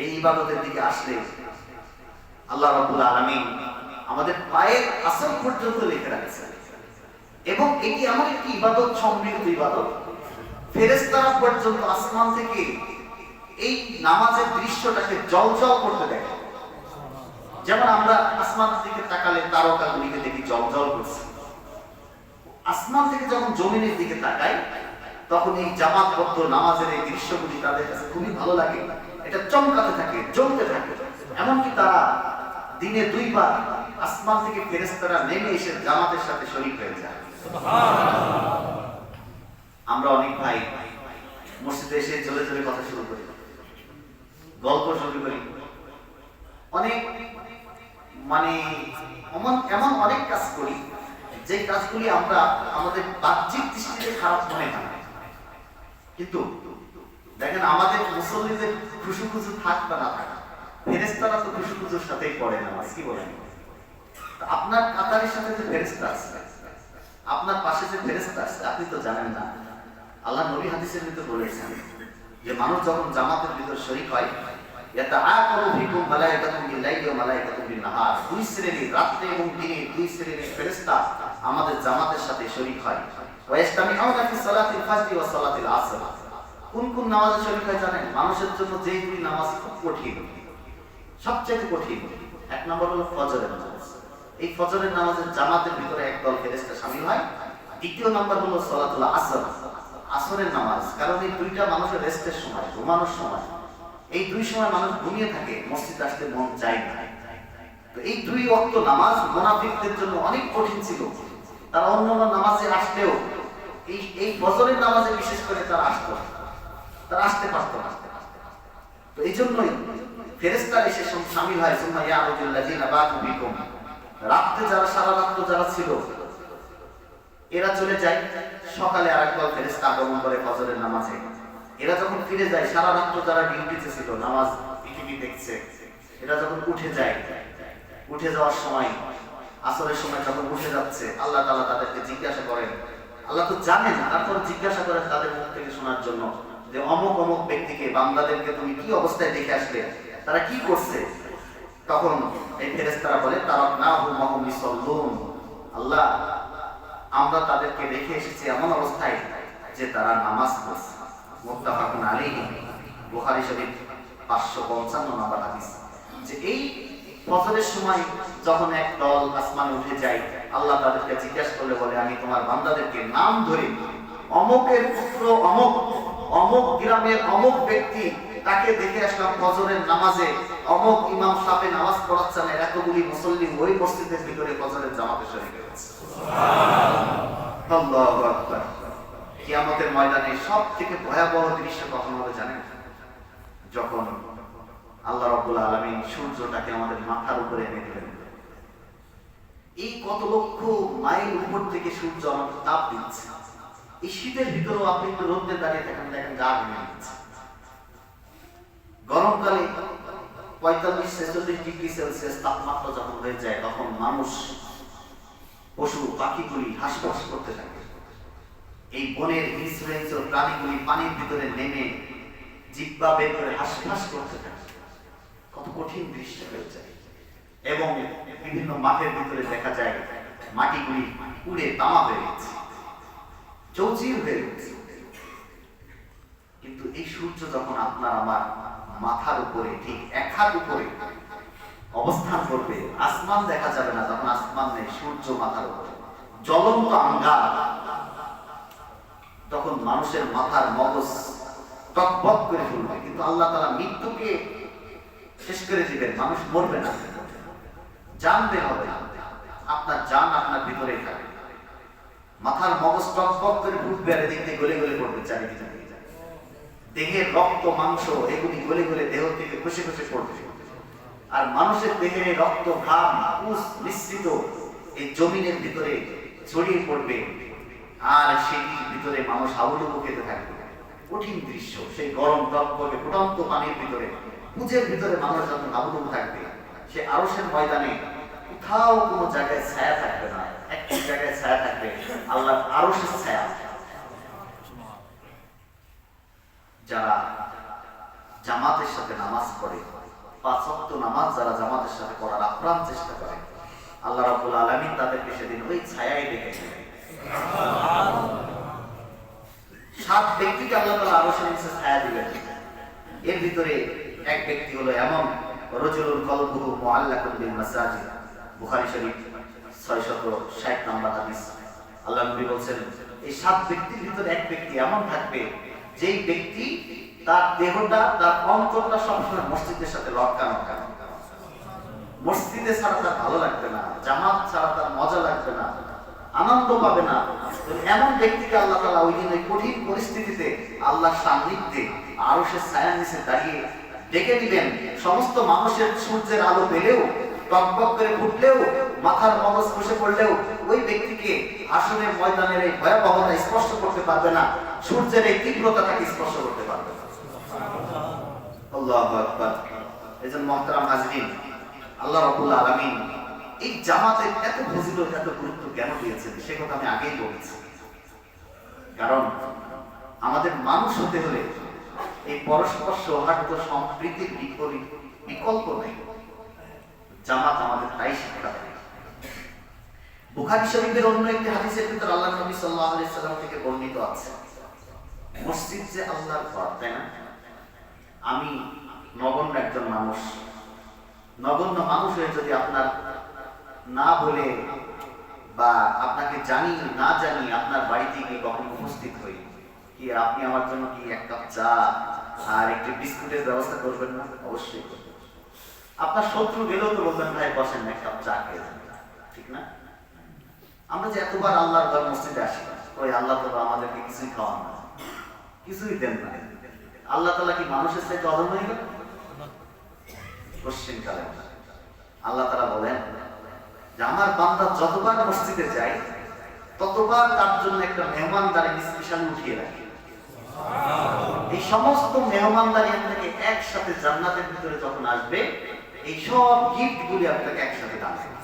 S1: এই ইবাদতের দিকে আসলে। আল্লাহ রাব্বুল আলামিন আমাদের পায়ের আসল পর্যন্ত লিখে রাখছেন, এবং এটি এমন একটি ইবাদত, সমৃদ্ধ ইবাদত, ফেরেশতারা পর্যন্ত আসমান থেকে এই নামাজের দৃশ্যটাকে জলজল করতে দেখে। যেমন আমরা আসমানের দিকে তাকালে তারকাগুলিকে দেখি জলজল করছে, আসমান থেকে যখন জমিনের দিকে তাকাই, তখন এই জামাতবদ্ধ নামাজের এই দৃশ্যগুলি তাদের কাছে খুবই ভালো লাগে, এটা চমকাতে থাকে, জ্বলতে থাকে। এমনকি তারা দিনে 2 বার আসমান থেকে ফেরেশতারা নেমে এসে জামাতের সাথে শরীক হয়ে যায়। আমরা অনেক ভাই মসজিদে এসে জোরে জোরে কথা শুরু করি, গল্প শুরু করি, অনেক মানে এমন অনেক কাজ করি যে কাজগুলি আমরা আমাদের বাহ্যিক দৃষ্টিতে খারাপ মনে হয়, কিন্তু দেখেন আমাদের মুসল্লিদের খুশু থাক বা না থাক, ফেরেশতারা তো খুশুর সাথেই পড়ে নামাজ, কি বলেন? আপনার কাতারের সাথে যে ফেরেশতা আছে, আপনার পাশে যে ফেরেশতা আছে, আপনি তো জানেন না। আল্লাহ নবী হাদিসের ভিতরে বলেছেন যে মানুষ যখন জামাতের ভিতর শরীক হয়, ইয়াতাআকারু ফিকুম মালায়েকাতুন বিল-লাইলি ওয়া মালায়েকাতুন বিন-নাহার, 2 শ্রেণীর, রাতে এবং দিনে 2 শ্রেণীর ফেরেশতা আমাদের জামাতের সাথে শরীক হয়। ওয়া ইসতামিউনা ফি সালাতিল ফাজরি ওয়া সালাতিল আসর, কোন কোন নামাজে শরীক হয় জানেন? মানুষের জন্য যেই 2 নামাজ খুব কঠিন, সবচেয়ে কঠিন, এক নম্বর হলো ফজরের নামাজ। এই ফজরের নামাজের জামাতের ভিতরে একদল ফেরেশতা শামিল হয়। দ্বিতীয় নম্বর হলো সালাতুল আসর, আসরের নামাজ, কারণ এই 2টা মানুষের রেস্টের সময়, ঘুমানোর সময়। এই 2 সময় মানুষ ঘুমিয়ে থাকে, মসজিদে আসতে মন চায় না। তো এই 2 ওয়াক্ত নামাজ মুনাফিকদের জন্য অনেক কঠিন ছিল। তারা অন্যান্য নামাজে আসলেও এই ফজরের নামাজে বিশেষ করে তারা আসতে পারতো না। তো এই জন্যই ফেরেশতারা এসে শামিল হয়, সুম্মা ইয়াউদুল্লাযিনা বাতু বিকুম, রাতে যারা সারা রাত যারা ছিল এরা চলে যায়, সকালে আরেকদল ফেরেশতা আগমন করে ফজরের নামাজে। এরা যখন ফিরে যায়, সারা রাত যারা ডিউটিতে ছিল, নামাজ টিভি দেখছে, এরা যখন উঠে যাওয়ার সময়, আসরের সময় যখন উঠে যাচ্ছে, আল্লাহ তাআলা তাদেরকে জিজ্ঞাসা করেন, আল্লাহ তো জানেন, তারপর জিজ্ঞাসা করেন তাদের মুখ থেকে শোনার জন্য যে অমুক অমুক ব্যক্তিকে, বান্দাদেরকে তুমি কি অবস্থায় দেখে আসলে, তারা কি করছে? তখন এই ফেরেশতারা বলে, তারাকনাহুম ওয়া হুম ইউসাল্লুন, আল্লাহ আমরা তাদেরকে রেখে এসেছি এমন অবস্থায় যে তারা নামাজ পড়ছে। মুত্তাফাকুন আলাইহি, বুখারী শরীফ 555 নম্বর হাদিস। যে এই ফজরের সময় যখন এক দল আসমানে উঠে যায়, আল্লাহ তাদেরকে জিজ্ঞাসা করলে বলে, আমি তোমার বান্দাদেরকে নাম ধরে, অমুকের পুত্র অমুক, অমুক গ্রামের অমুক ব্যক্তি, তাকে দেখে আসলাম ফজরের নামাজে, অমুক ইমাম সাহেব নামাজ পড়াচ্ছেন, এতগুলি মুসল্লি ওই মসজিদের ভিতরে ফজরের জামাতে শরীক হয়েছে। সুবহানাল্লাহ, আল্লাহু আকবার। কিয়ামতের ময়দানে সব থেকে ভয়াবহ দৃশ্য কখন হবে জানেন? যখন আল্লাহ রাব্বুল আলামিন সূর্যটাকে আমাদের মাথার উপরে এনে দিলেন। এই কত লক্ষ মাইল উপর থেকে সূর্য আমাদের তাপ দিচ্ছে। এই শীতের ভিতরেও আপনি একটু রোদে দাঁড়িয়ে থাকেন, দেখেন গা ভেঙে যাচ্ছে। গরমকালে 45-46 ডিগ্রি সেলসিয়াস তাপমাত্রা যখন হয়ে যায়, তখন মানুষ, পশু পাখিগুলি হাঁসফাঁস করতে থাকে। এই বনের হিংস্র প্রাণীগুলি পানির ভিতরে নেমে জিহ্বা বের করে হাঁসফাঁস করতে থাকে। কত কঠিন দৃশ্য হয়ে যায়। এবং বিভিন্ন মাঠের ভিতরে দেখা যায় মাটিগুলি পুড়ে তামা হয়ে গেছে, চৌচির হয়ে গেছে। কিন্তু এই সূর্য যখন আপনার আমার মাথার উপরে ঠিক এক হাত উপরে অবস্থান করবে, আসমান দেখা যাবে না। যখন আসমান নেই, সূর্য মাথার উপরে জ্বলন্ত আঙ্গার, তখন মানুষের মাথার মগজ টকবক করে ফুলবে। কিন্তু আল্লাহ তাআলা মৃত্যুকে শেষ করে দিবেন, মানুষ মরবে না, জানবে হবে না। আপনার জান আপনার ভিতরেই থাকবে। মাথার মগজ টকবক করে ফুটবে, আর এদিক দিয়ে গলে গলে পড়বে চারিদিকে। দেহের রক্ত মাংস এগুলি গলে গলে দেহ থেকে খসে খসে পড়বে। আর মানুষের দেহের রক্ত ঘাম পুষ মিশ্রিত এই জমিনের ভিতরে ছড়িয়ে পড়বে। আর সেই ভিতরে মানুষ হাবুডুবু খেতে থাকবে। কঠিন দৃশ্য। সেই গরম টকবকে ফুটন্ত পানির ভিতরে, পুজের ভিতরে মানুষ যখন হাবুডুবু থাকবে, সে আরশের ময়দানে কোথাও কোনো জায়গায় ছায়া থাকবে না। একটি জায়গায় ছায়া থাকবে, আল্লাহর আরশের ছায়া। যারা জামাতের সাথে নামাজ পড়ে, 5 ওয়াক্ত নামাজ যারা জামাতের সাথে পড়ার আপ্রাণ চেষ্টা করে, আল্লাহ রাব্বুল আলামিন তাদেরকে সেদিন ওই ছায়ায় দেখে নেবেন। 7 ব্যক্তিকে আল্লাহ তাআলা আরশের নিচে ছায়া দিবেন। এর ভিতরে এক ব্যক্তি হলো এমন রাজুলুন কলবুহু মুআল্লাকুন বিল মাসাজিদ, বুখারী শরীফ 660 নম্বর হাদিস। আল্লাহ নবী বলেন, এই 7 ব্যক্তির ভিতরে এক ব্যক্তি এমন থাকবে, যেই ব্যক্তি তার দেহটা, তার অন্তরটা সবসময় মসজিদের সাথে লটকানো। মসজিদে ছাড়া তার ভালো লাগবে না, জামাত ছাড়া তার মজা লাগবে না, আনন্দ পাবে না। এমন ব্যক্তিকে আল্লাহ তাআলা ওই দিন ওই কঠিন পরিস্থিতিতে আল্লাহর সান্নিধ্যে আরশের ছায়ার নিচে দাঁড়িয়ে ডেকে দিবেন। সমস্ত মানুষের সূর্যের আলো পেলেও, টকবক করে ফুটলেও, মাথার মগজ খসে পড়লেও ওই ব্যক্তিকে হাসরের ময়দানের এই ভয়াবহতা স্পর্শ করতে পারবে না, সূর্যের এই তীব্রতা তাকে স্পর্শ করতে পারবে না। আল্লাহু আকবার। এজন্য মুহতারাম হাজরিন, আল্লাহ রাব্বুল আলামিন এই জামাতের এত ফজিলত, এত গুরুত্ব কেন দিয়েছেন সে কথা আমি আগেই বলেছি। কারণ আমাদের মানুষ হতে হলে এই পরস্পর সৌহার্দ্য সম্প্রীতির বিকল্প নেই। জামাত আমাদের তাই শিক্ষা দেয়। বুখারী শরীফের অন্য একটি হাদিসের ভিতর আল্লাহর নবী সাল্লাল্লাহু আলাইহি সাল্লাম থেকে বর্ণিত আছে, মসজিদ যে আল্লাহর ঘর, তাই না? আমি নগণ্য একজন মানুষ, নগণ্য মানুষ হয়ে যদি আপনার না বলে বা আপনাকে জানি না জানি আপনার বাড়িতে গিয়ে কখন উপস্থিত হই, কি আপনি আমার জন্য কি এক কাপ চা আর একটি বিস্কুটের ব্যবস্থা করবেন না? অবশ্যই করবেন। আপনার শত্রু গেলেও তো বলবেন, ভাই বসেন এক কাপ চা খেয়ে যান, ঠিক না? আমরা যে এতবার আল্লাহর ঘর মসজিদে আসি, ওই আল্লাহ তাআলা আমাদেরকে কিছুই খাওয়ান না, কিছুই দেন না। আল্লাহ তাআলা কি মানুষের চাইতে অধম হয়ে গেল? কোশ্চেন কালে আল্লাহ তাআলা বলেন যে আমার বান্দা যতবার মসজিদে যায় ততবার তার জন্য একটা মেহমানদারি স্পেশালি উঠিয়ে রাখে। এই সমস্ত মেহমানদারি আপনাকে একসাথে জান্নাতের ভিতরে যখন আসবে, এই সব গিফট গুলি আপনাকে একসাথে দান করবে।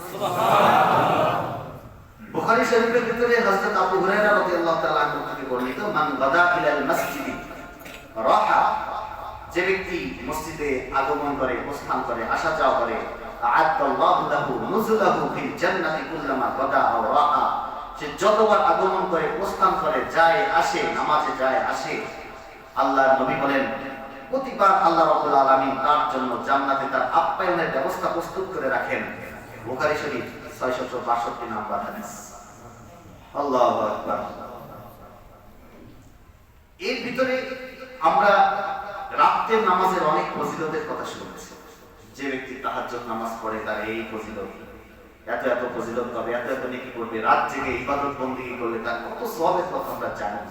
S1: বুখারী শরীফের ভিতরে হযরত আবু হুরায়রা রাদিয়াল্লাহু তাআলা আনহু থেকে বর্ণিত, মান গাদা ইলাল মসজিদি রাহা, যে ব্যক্তি মসজিদে আগমন করে, প্রস্থান করে, আসা যাওয়া করে, আ'আদাল্লাহু লাহু নুজুলাহু ফিল জান্নাতি কুল্লামা গাদা আও রাহা, সে যতবার আগমন করে, প্রস্থান করে, যায় আসে, নামাজে যায় আসে, আল্লাহর নবী বলেন প্রতিবার আল্লাহ রাব্বুল আলামিন তার জন্য জান্নাতে তার আপ্যায়নের ব্যবস্থা প্রস্তুত করে রাখেন। বুখারী শরীফ 662 নম্বর হাদিস। আল্লাহু আকবার। এর ভিতরে আমরা রাতের নামাজের অনেক ফজিলতের কথা শুনেছি। যে ব্যক্তি তাহাজ্জুদ নামাজ পড়ে তার এই ফজিলত, এত এত ফজিলত পাবে, এত এত নেকি করবে, রাত জেগে ইবাদত বন্দেগী করলে তার কত সওয়াবের কথা আমরা জানি।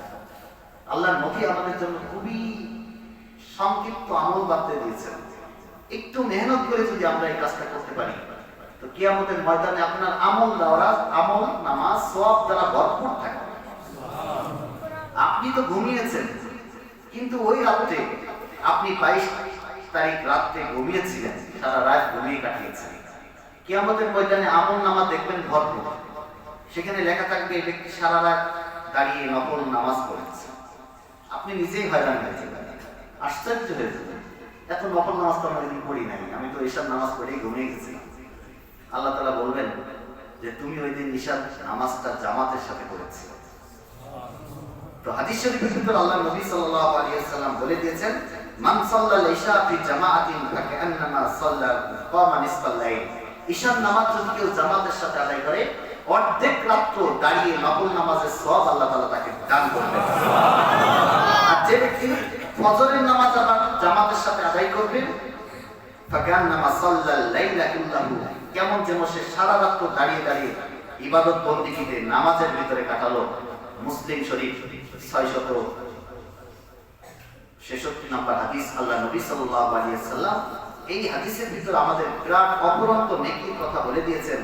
S1: আল্লাহর নবী আমাদের জন্য খুবই সংক্ষিপ্ত আমল বাড়তে দিয়েছেন। একটু মেহনত করে যদি আমরা এই কাজটা করতে পারি, তো কিয়ামতের ময়দানে আপনার আমল নামাজ সওয়াব দ্বারা ভরপুর থাকবে। আপনি তো ঘুমিয়েছেন, কিন্তু ওই রাতে আপনি 22 তারিখ রাতে ঘুমিয়েছিলেন, সারা রাত ঘুমিয়ে কাটিয়েছেন। কিয়ামতের ময়দানে আমল নামা দেখবেন ভরপুর, সেখানে লেখা থাকবে এই ব্যক্তি সারা রাত দাঁড়িয়ে নফল নামাজ পড়েছে। আপনি নিজেই হয়রান হয়ে যাবেন, আশ্চর্য হয়ে যাবেন, এত নফল নামাজ তো আমি পড়ি নাই, আমি তো ঈশার নামাজ পড়েই ঘুমিয়ে গেছিলাম। আল্লাহ তাআলা বলবেন যে তুমি ওই দিন ঈশার নামাজটা জামাতের সাথে পড়েছি। তো হাদিস শরীফের ভিতরে আল্লাহর নবী সাল্লাল্লাহু আলাইহি ওয়াসাল্লাম বলে দিয়েছেন, মান সাল্লাল ঈশা ফি জামাআতিন ফাকান্নামা সাল্লা কামা নিসফাল লাইল। ঈশার নামাজ যদি কেউ জামাতের সাথে আদায় করে, অর্ধেক রাত্র দাঁড়িয়ে নফল নামাজের সওয়াব আল্লাহ তাআলা তাকে দান করবেন। আর যে ব্যক্তি ফজরের নামাজ আবার জামাতের সাথে আদায় করবে, ফাকান্নামা সাল্লাল লাইলা কুল্লাহু, কেমন যেন সে সারা রাত দাঁড়িয়ে দাঁড়িয়ে ইবাদত বন্দেগীতে নামাজের ভিতরে কাটালো। মুসলিম শরীফ 666 নম্বর হাদিস। আল্লাহ নবী সাল্লাল্লাহু আলাইহি ওয়াসাল্লাম এই হাদিসের ভিতরে আমাদের বিরাট অপরন্ত নেকির কথা বলে দিয়েছেন,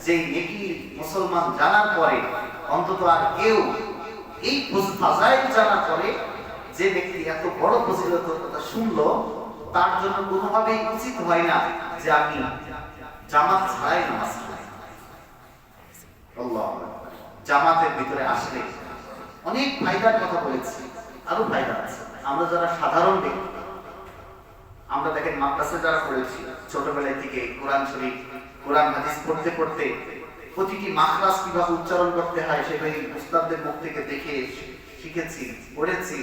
S1: যে নেকি মুসলমান জানার পরে অন্তত আর কেউ এই ফাজাইল জানার পরে যে ব্যক্তি এত বড় ফজিলতের কথা শুনলো, তার জন্য কোনোভাবেই উচিত হয় না যে আমি জামাত ছাড়াই নামাজ পড়ি। আল্লাহু আকবার। জামাতের ভিতরে আসলে অনেক ফায়দার কথা বলেছি, আরো ফায়দা আছে। আমরা যারা সাধারণ ব্যক্তি, আমরা দেখেন মাদ্রাসায় যারা পড়েছি, ছোটবেলায় থেকে কোরআন শরীফ, কোরআন হাদিস পড়তে পড়তে প্রতিটি মাখরাজ কিভাবে উচ্চারণ করতে হয় সেভাবে উস্তাদদের মুখ থেকে দেখে শিখেছি, পড়েছি,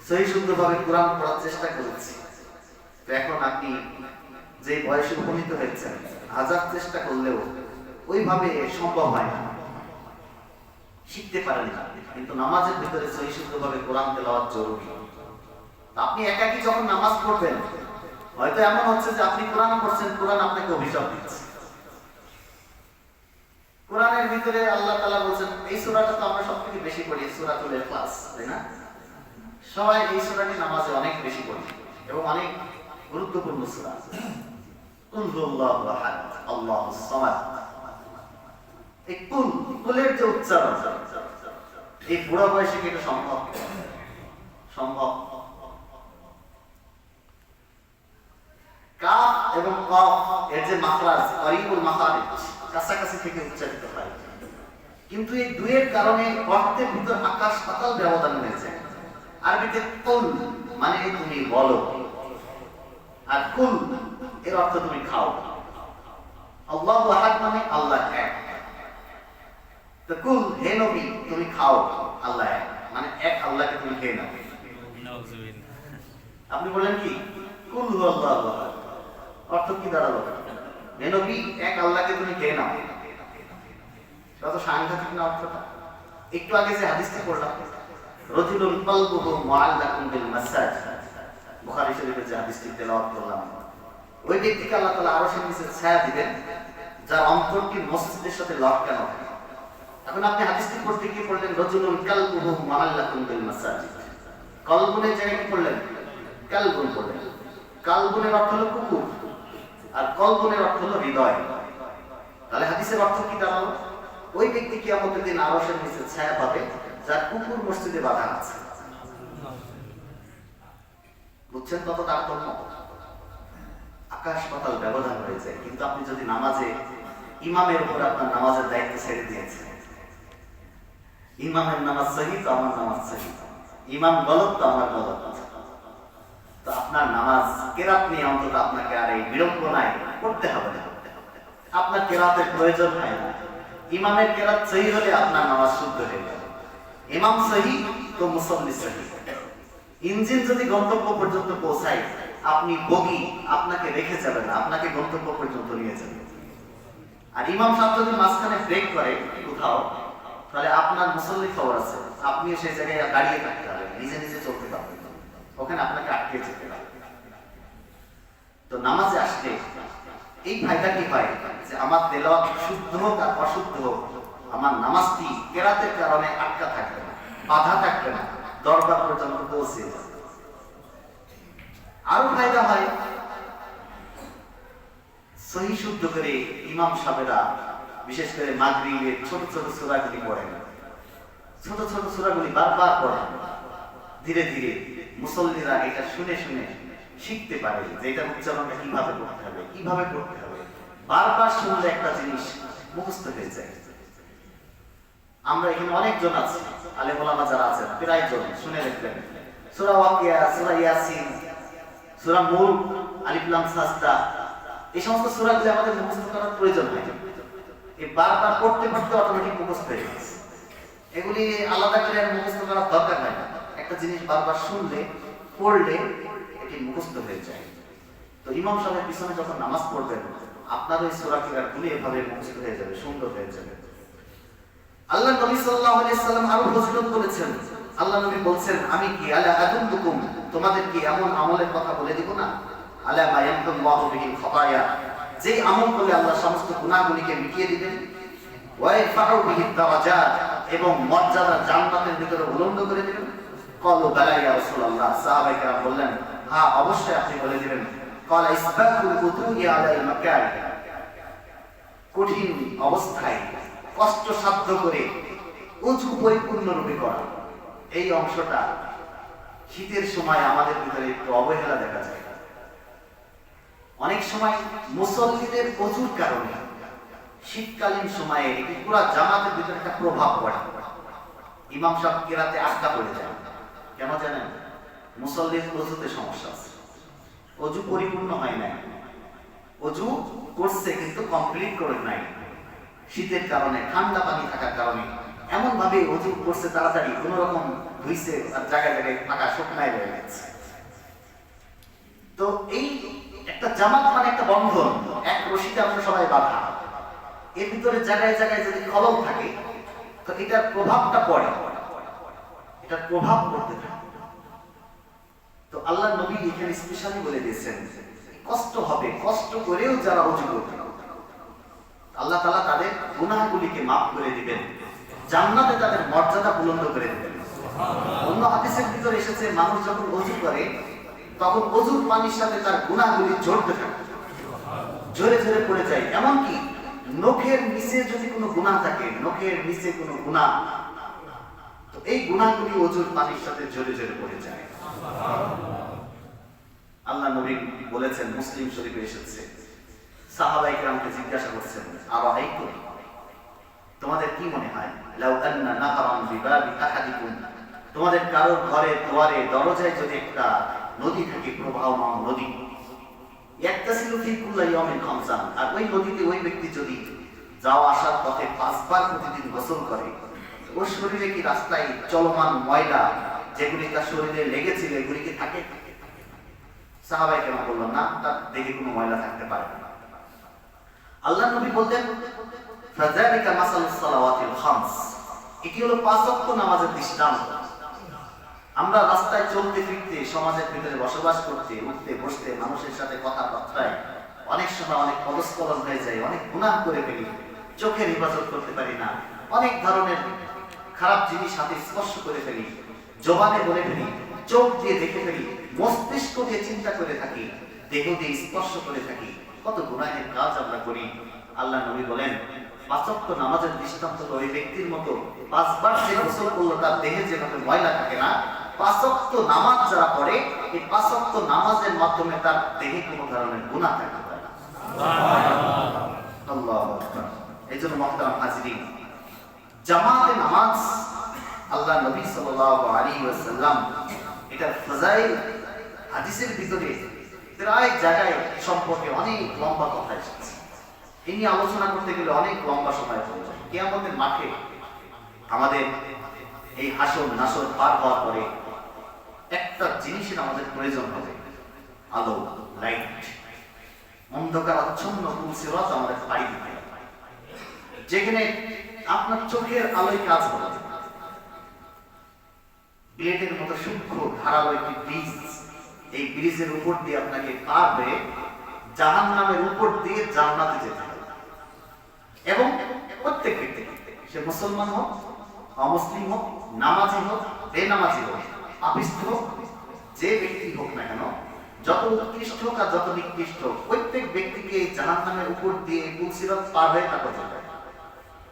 S1: সহি শুদ্ধভাবে কোরআন পড়ার চেষ্টা করেছি। তো এখন আপনি যে বয়সে উপনীত হয়েছেন, হাজার চেষ্টা করলেও ওইভাবে সম্ভব হয় না, শিখতে পারেন না। কিন্তু নামাজের ভিতরে সহি শুদ্ধভাবে কোরআন তেলাওয়াত জরুরি। আপনি একাকী যখন নামাজ পড়বেন, হয়তো এমন হচ্ছে যে আপনি কোরআন পড়ছেন, কোরআন আপনাকে অভিশাপ দিচ্ছে। কোরআনের ভিতরে আল্লাহ তাআলা বলেন, এই সূরাটা তো আমরা সবথেকে বেশি পড়ি, সূরাতুল ইখলাস, তাই না? সবাই এই সূরাটি নামাজে অনেক বেশি পড়ি এবং অনেক গুরুত্বপূর্ণ সূরা। কুল হুয়াল্লাহু আহাদ, আল্লাহুস সামাদ। এই কুলের যে উচ্চারণ, এই বুড়া বয়সে কি এটা সম্ভব? সম্ভব। কাফ এবং কফ এর যে মাখরাজ, করিবুল মাখারিজ, কাছাকাছি থেকে উচ্চারিত হয়, কিন্তু এই দুইয়ের কারণে অর্থের ভিতর আকাশ পাতাল ব্যবধান হয়েছে। আরবিতে কুল মানে তুমি বলো, আর কুল এর অর্থ তুমি খাও। আল্লাহু আহাদ মানে আল্লাহ এক। তো কুল, হে নবী তুমি খাও, আল্লাহ এক, মানে এক আল্লাহকে তুমি খেয়ে নাও। আপনি বলেন কি কুল হুয়াল্লাহু আহাদ, অর্থ কি দাঁড়ালো? হে নবী এক আল্লাহকে তুমি খেয়ে নাও। কত সাংঘাতিক না অর্থটা! একটু আগে যে হাদিসটা পড়লাম, রাজুলুন কলবুহু মুআল্লাকুন বিল মাসাজিদ, বুখারী শরীফের যে হাদিসটি তেলাওয়াত করলাম, ওই ব্যক্তিকে আল্লাহ তাআলা আরশের নিচে ছায়া দিবেন যার অন্তরটি মসজিদের সাথে লটকানো থাকে। এখন আপনি হাদিসটি পড়তে গিয়ে পড়লেন রাজুলুন কলবুহু মুআল্লাকুন বিল মাসাজিদ, কলবুনের জায়গায় কি পড়লেন? কালবুন পড়লেন। কালবুনের অর্থ হলো কুকুর, আর কলবুনের অর্থ হলো হৃদয়। তাহলে হাদিসের অর্থ কি দাঁড়ালো? ওই ব্যক্তি কিয়ামতের দিন আরশের নিচে ছায়া পাবে যার কুকুর মসজিদে বাঁধা আছে। বুঝছেন কত তারতম্য? আকাশ পাতাল ব্যবধান হয়ে যায়। কিন্তু আপনি যদি নামাজে ইমামের উপর আপনার নামাজের দায়িত্ব ছেড়ে দিয়েছেন, ইমামের নামাজ সহি তো আমার নামাজ সহি, ইমাম গলত তো আমার গলত, তো আপনার নামাজ কেরাত নিয়ে অন্তত আপনাকে আর এই বিড়ম্বনায় করতে হবে না। আপনার কেরাতের প্রয়োজন হয় না। ইমামের কেরাত সহি হলে আপনার নামাজ শুদ্ধ হয়ে যাবে। ইমাম সহি তো মুসল্লি সহি। ইঞ্জিন যদি গন্তব্য পর্যন্ত পৌঁছায়, আপনি বগি আপনাকে রেখে যাবে না, আপনাকে গন্তব্য পর্যন্ত নিয়ে যাবে। আর ইমাম সাহেব যদি মাঝখানে ব্রেক করে কোথাও, তাহলে আপনার মুসল্লি খবর আছে, আপনিও সেই জায়গায় দাঁড়িয়ে থাকতে হবে, নিজে নিজে চলতে পারবেন, ওখানে আপনাকে আটকে যেতে হবে। তো নামাজে আসলে এই ফায়দাটি হয় যে আমার তেলাওয়াত শুদ্ধ হোক আর অশুদ্ধ হোক, আমার নামাজটি কেরাতের কারণে আটকা থাকবে না, বাধা থাকবে না। দরবার পর্যন্ত পৌঁছে যায়। আরো ফায়দা হয়, সহি শুদ্ধ করে ইমাম সাহেবেরা বিশেষ করে মাগরিবের ছোট ছোট সূরাগুলি পড়েন, ছোট ছোট সূরাগুলি বারবার পড়েন। ধীরে ধীরে মুসল্লিরা এটা শুনে শুনে শিখতে পারে যে এটা উচ্চারণটা কিভাবে করতে হবে, কিভাবে করতে হবে। বারবার শুনলে একটা জিনিস মুখস্থ হয়ে যায়। আমরা এখানে অনেকজন আছি, আলেম ওলামা যারা আছেন প্রায় জন শুনে রাখবেন সূরা ওয়াকিয়া, সূরা ইয়াসিন, সূরা মুলক, আলিফ লাম সাজদা, এই সমস্ত সূরাগুলো আমাদের মুখস্থ করার প্রয়োজন হয়। এই বারবার পড়তে পড়তে অটোমেটিক মুখস্থ হয়ে গেছে। এগুলি আলাদা করে মুখস্থ করার দরকার হয় না। একটা জিনিস বারবার শুনলে পড়লে এটি মুখস্থ হয়ে যায়। তো ইমাম সাহেবের পিছনে যখন নামাজ পড়বেন আপনার ওই সূরা গুলি এভাবে মুখস্থ হয়ে যাবে, সুন্দর হয়ে যাবে। আল্লাহ নবী সাল্লাল্লাহু আলাইহি সাল্লাম আরো ফজিলত বলেছেন। আল্লাহ নবী বলছেন, আমি কি আলা আদুল্লুকুম, তোমাদের কি এমন আমলের কথা বলে দিব না, আলা মা ইয়ামহুল্লাহু বিহিল খাতায়া, যে আমল করলে আল্লাহ সমস্ত গুনাহগুলিকে মিটিয়ে দিবেন, ওয়া ইয়ারফাউ বিহিদ দারাজাত, এবং মর্যাদা জান্নাতের ভিতরে বুলন্দ করে দিবেন। ক্বালু বালা ইয়া রাসূলুল্লাহ, সাহাবায়ে কেরাম বললেন, হ্যাঁ অবশ্যই আপনি বলে দিবেন। ক্বালা ইসবাকুল বুতুই আলাল মাকারি, কঠিন অবস্থায় কষ্ট সাধ্য করে উঁচু পরিপূর্ণ রূপে করা। এই অংশটা শীতের সময় আমাদের ভিতরে একটু অবহেলা দেখা যায়। অনেক সময় মুসল্লিদের প্রচুর কারণে শীতকালীন সময়ে এটি পুরো জামাতের ভিতরে একটা প্রভাব পড়ে। ইমাম সাহেব কেরাতে আটকা পড়ে যায়। কেন জানেন? মুসল্লির ওযুতে সমস্যা আছে, ওযু পরিপূর্ণ হয় নাই, ওযু করছে কিন্তু কমপ্লিট করে নাই। শীতের কারণে, ঠান্ডা পানি থাকার কারণে এমন ভাবে ওযু করছে তাড়াতাড়ি, কোন রকম ধুইছে আর জায়গায় জায়গায় ফাঁকা শুকনায় রয়ে গেছে। তো এই একটা জামাত মানে একটা বন্ধন, এক রশিতে আমরা সবাই বাঁধা। এর ভিতরে জায়গায় জায়গায় যদি খলল থাকে তো এটার প্রভাবটা পড়ে, এটার প্রভাব পড়তে থাকে। তো আল্লাহ নবী এখানে স্পেশালি বলে দিয়েছেন কষ্ট হবে, কষ্ট করেও যারা ওযু করবে আল্লাহ তাআলা তাদের গুনাহগুলিকে মাফ করে দিবেন, জান্নাতে তাদের মর্যাদা বুলন্দ করে দিবেন। অন্য হাদিসের ভিতরে এসেছে মানুষ যখন ওযু করে তখন ওযুর পানির সাথে তার গুনাহগুলি জড়তে থাকে, ঝরে ঝরে পড়ে যায়। এমনকি নখের নিচে যদি কোনো গুনাহ থাকে, নখের নিচে কোনো গুনাহ, তো এই গুনাহগুলি ওযুর পানির সাথে ঝরে ঝরে পড়ে যায়। আল্লাহ নবী বলেছেন, মুসলিম শরীফে এসেছে, সাহাবায়ে কেরামকে জিজ্ঞাসা করছেন, আরাআইতুম, তোমাদের কি মনে হয়, লাউ আন্না নাহরান বিবাবি আহাদিকুম, তোমাদের কারোর ঘরের দুয়ারে দরজায় যদি একটা নদী থাকে, প্রবাহমান নদী, ইয়াক্তাসিলু ফি কুল্লি ইয়াউমিন খামসান, আর ওই নদীতে ওই ব্যক্তি যদি যাওয়া আসার পথে 5 বার প্রতিদিন গোসল করে, ওর শরীরে কি রাস্তায় চলমান ময়লা যেগুলি তার শরীরে লেগেছিল এগুলি কি থাকে? সাহাবায়ে কেরাম বললেন, না, তার দেহে কোনো ময়লা থাকতে পারে না। আল্লাহ নবী বলতেন, ফাযালিকা মাসালুস সালাওয়াতিল খামস, এটি হলো 5 ওয়াক্ত নামাজের দৃষ্টান্ত। আমরা রাস্তায় চলতে ফিরতে, সমাজের ভিতরে বসবাস করতে, উঠতে বসতে, মানুষের সাথে কথাবার্তায় অনেক সময় অনেক পদস্খলন হয়ে যায়, অনেক গুনাহ করে ফেলি, চোখের হেফাজত করতে পারি না, অনেক ধরনের খারাপ জিনিস হাতে স্পর্শ করে ফেলি, জবানে বলে ফেলি, চোখ দিয়ে দেখে ফেলি, মস্তিষ্ক দিয়ে চিন্তা করে থাকি, দেহ দিয়ে স্পর্শ করে থাকি, কত গুনাহের কাজ আমরা করি। আল্লাহ নবী বলেন, 5 ওয়াক্ত নামাজের দৃষ্টান্ত ওই ব্যক্তির মতো 5 বার যে গোসল করলো তার দেহে যেভাবে ময়লা থাকে না, 5 ওয়াক্ত নামাজ যারা পড়ে এই 5 ওয়াক্ত নামাজের মাধ্যমে তার দেহে কোনো ধরনের গুনাহ থাকে না। আল্লাহু আকবার। এইজন্য মুহতারাম হাজিরিন, জামাতে নামাজ আল্লাহ নবী সাল্লাল্লাহু আলাইহি ওয়াসাল্লাম এটা ফজাইল হাদিসের ভিতরে প্রায় জায়গায় সম্পর্কে অনেক লম্বা কথা এসেছে। এই নিয়ে আলোচনা করতে গেলে অনেক লম্বা সময় প্রয়োজন। কিয়ামতের মাঠে আমাদের এই হাসর নাসর পার হওয়ার পরে একটা জিনিসের আমাদের প্রয়োজন হবে, আলো, লাইট। অন্ধকার আচ্ছন্ন সিরাত আমাদের পাড়ি দিতে হবে, যেখানে আপনার চোখের আলোয় কাজ হবে। ব্লেডের মতো সূক্ষ্ম ধারালো একটি ব্রিজ, এই ব্রিজের উপর দিয়ে আপনাকে পার হয়ে জাহান্নামের উপর দিয়ে জান্নাতে যেতে হবে। এবং প্রত্যেক ব্যক্তি, সে মুসলমান হোক, অমুসলিম হোক, নামাজি হোক, বেনামাজি হোক, পাপিষ্ঠ হোক, যে ব্যক্তি হোক না কেন, যত উৎকৃষ্ট হোক আর যত নিকৃষ্ট, প্রত্যেক ব্যক্তিকে জাহান্নামের উপর দিয়ে পুলসিরাত পার হয়ে তারপর যাবে।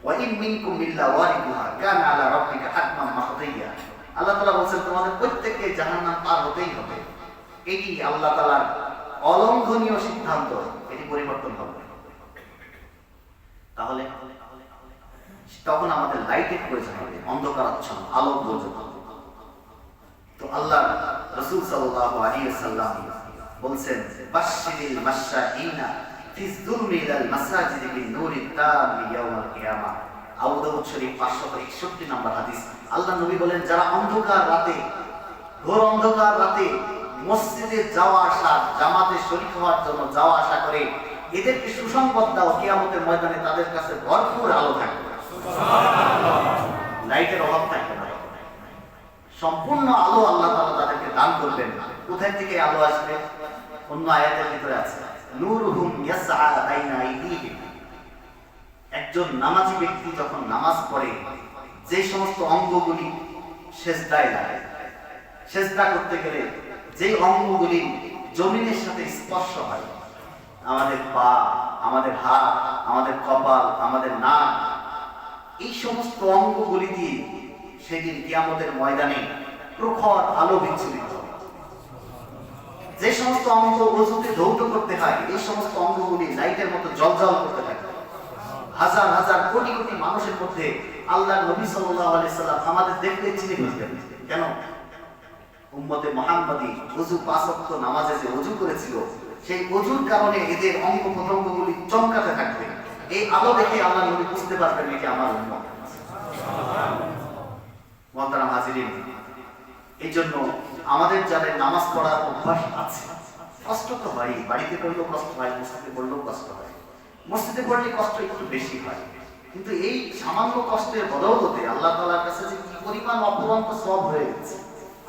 S1: ওয়া ইন মিনকুম ইল্লা ওয়ারিদুহা কানা আলা রাব্বিকা হাতমান মাকদিয়া। আল্লাহ তাআলা বলেন তোমাদের প্রত্যেককে জাহান্নাম পার হতেই হবে। এটি আল্লাহ তাআলার অলঙ্ঘনীয় সিদ্ধান্ত, এটি পরিবর্তন হবে। তাহলে তখন আমাদের লাইটের প্রয়োজন হবে, অন্ধকারাচ্ছন্ন আলোক প্রয়োজন। তো আল্লাহ রাসূল সাল্লাল্লাহু আলাইহি ওয়াসাল্লাম বলেন বাশশিরিল মাশাঈনা ফি যুলমি ইলাল মাসাজিদি বিন নূরিত তামি ইয়াউমাল কিয়ামাহ। আবু দাউদ শরীফ 561 নম্বর হাদিস। আল্লাহ নবী বলেন যারা অন্ধকার রাতে, ঘোর অন্ধকার রাতে মসজিদে যাওয়া আসা, জামাতে শরীক হওয়ার জন্য যাওয়া আসা করে, এদেরকে সুসংবাদ দাও কিয়ামতের ময়দানে তাদের কাছে ভরপুর আলো থাকবে, লাইটের অভাব থাকবে না, সম্পূর্ণ আলো আল্লাহ তাআলা তাদেরকে দান করবেন। কোথায় থেকে আলো আসবে? অন্য আয়াতের ভিতরে আছে নূরুহুম ইয়াসআ বাইনা আইদিহিম। একজন নামাজি ব্যক্তি যখন নামাজ পড়ে, যে সমস্ত অঙ্গগুলি সেজদায় লাগে, সেজদা করতে গেলে যে অঙ্গগুলি জমিনের সাথে স্পর্শ হয়, আমাদের পা, আমাদের হাত, আমাদের কপাল, আমাদের নাক, এই সমস্ত অঙ্গগুলি দিয়ে সেদিন কিয়ামতের ময়দানে প্রখর আলো বিচ্ছুরিত হবে। যে সমস্ত অঙ্গ ওযুতে ধৌত করতে হয়, এই সমস্ত অঙ্গগুলি লাইটের মতো জ্বলজ্বল করতে থাকে। হাজার হাজার কোটি কোটি মানুষের মধ্যে আল্লাহর নবী সাল্লাল্লাহু আলাইহি সাল্লাম আমাদের দেখতে চিনে ফেলতেন। কেন? উম্মতে মুহাম্মাদি ওযু 5 ওয়াক্ত নামাজে যে ওযু করেছিল, সেই ওযুর কারণে এদের অঙ্গ প্রত্যঙ্গগুলি চমকাতে থাকবে। এই আলো দেখে আল্লাহর নবী বুঝতে পারবেন এটা আমার উম্মত। মুহতারাম হাজিরিন, এই জন্য আমাদের যাদের নামাজ পড়ার অভ্যাস আছে, কষ্ট তো হয়, বাড়িতে পড়লেও কষ্ট হয়, মসজিদে পড়লেও কষ্ট হয়। মসজিদে পড়লে কষ্ট একটু বেশি হয়, কিন্তু এই সামান্য কষ্টের বদৌলতে আল্লাহ তাআলার কাছে যে কি পরিমাণ অপরন্ত সওয়াব হয়ে গেছে।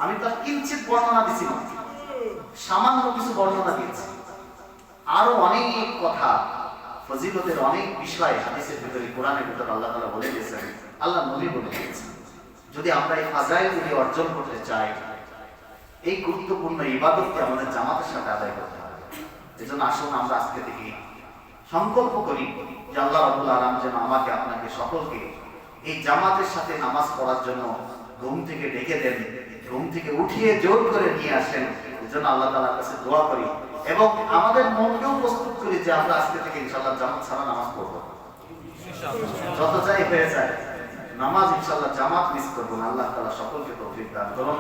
S1: আমি তার কিঞ্চিত বর্ণনা দিছি না, সামান্য কিছু বর্ণনা দিয়েছি। আরো অনেক কথা, ফজিলতের অনেক বিষয় হাদিসের ভিতরে, কোরআনের ভিতরে আল্লাহ তাআলা বলে দিয়েছেন, আল্লাহ নবী বলে দিয়েছেন। যদি আমরা এই ফাজাইলগুলি অর্জন করতে চাই, এই গুরুত্বপূর্ণ ইবাদতকে আমাদের জামাতের সাথে আদায় করতে হবে। এজন্য আসুন আমরা আজকে থেকে সংকল্প করি যে আল্লাহ রাব্বুল আলামিন যেন আমাকে, আপনাকে, সকলকে এই জামাতের সাথে নামাজ পড়ার জন্য ঘুম থেকে ডেকে দেন, ঘুম থেকে উঠিয়ে জোর করে নিয়ে আসেন। এজন্য আল্লাহ তাআলার কাছে দোয়া করি এবং আমাদের মনকেও প্রস্তুত করি যে আমরা আজকে থেকে ইনশাআল্লাহ জামাত ছাড়া নামাজ পড়ব, যত যাই হয়ে যায় নামাজ ইনশাআল্লাহ জামাত মিস করব না। আল্লাহ তাআলা সকলকে তৌফিক দান করুন।